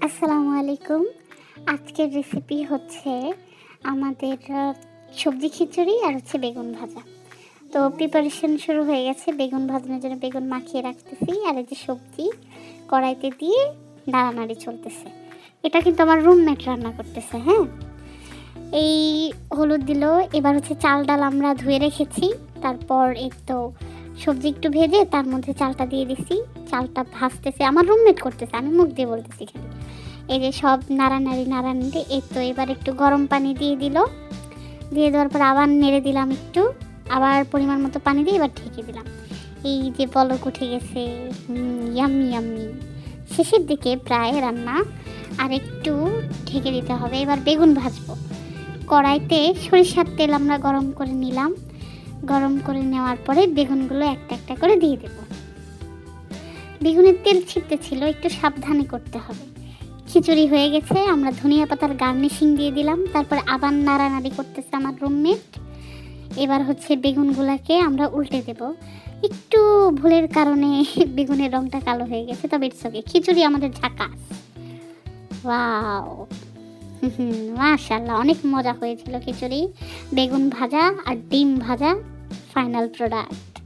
আসসালামু আলাইকুম। আজকের রেসিপি হচ্ছে আমাদের সবজি খিচুড়ি আর হচ্ছে বেগুন ভাজা। তো প্রিপারেশন শুরু হয়ে গেছে। বেগুন ভাজানোর জন্য বেগুন মাখিয়ে রাখতেছি। আর এই যে সবজি কড়াইতে দিয়ে নাড়ানাড়ি চলতেছে। এটা কিন্তু আমার রুমমেট রান্না করতেছে, হ্যাঁ? এই হলুদ দিল। এবার হচ্ছে চাল ডাল আমরা ধুয়ে রেখেছি। তারপর এই তো সবজি একটু ভেজে তার মধ্যে চালটা দিয়ে দিছি। চালটা ভাজতেছে। আমার রুমমেট করতেছে। আমি মুখ দিয়ে বলতেছি খালি। এই যে সব নাড়ানাড়ি এই তো এবার একটু গরম পানি দিয়ে দিল। দিয়ে দেওয়ার পর আবার নেড়ে দিলাম একটু। আবার পরিমাণ মতো পানি দিয়ে এবার ঢেকে দিলাম। এই যে পলক উঠে গেছে। Yummy yummy. শেষের দিকে প্রায় রান্না। আর একটু ঢেকে দিতে হবে। এবার বেগুন ভাজবো। কড়াইতে সরিষার তেল আমরা গরম করে নিলাম। গরম করে নেওয়ার পরে বেগুনগুলো একটা একটা করে দিয়ে দেব। বেগুনের তেল ছিটতে ছিল, একটু সাবধানে করতে হবে। খিচুড়ি হয়ে গেছে, আমরা ধনিয়া পাতার গার্নিশিং দিয়ে দিলাম। তারপর আবার নাড়ানাড়ি করতেছে আমার রুমমেট। এবার হচ্ছে বেগুনগুলোকে আমরা উল্টে দেব। একটু ভুলের কারণে বেগুনের রংটা কালো হয়ে গেছে, তবে ইটস ওকে। খিচুড়ি আমাদের ঝাকাস। ওয়াও! মাশাআল্লাহ, অনেক মজা হয়েছিল খিচুড়ি, বেগুন ভাজা আর ডিম ভাজা। Final product.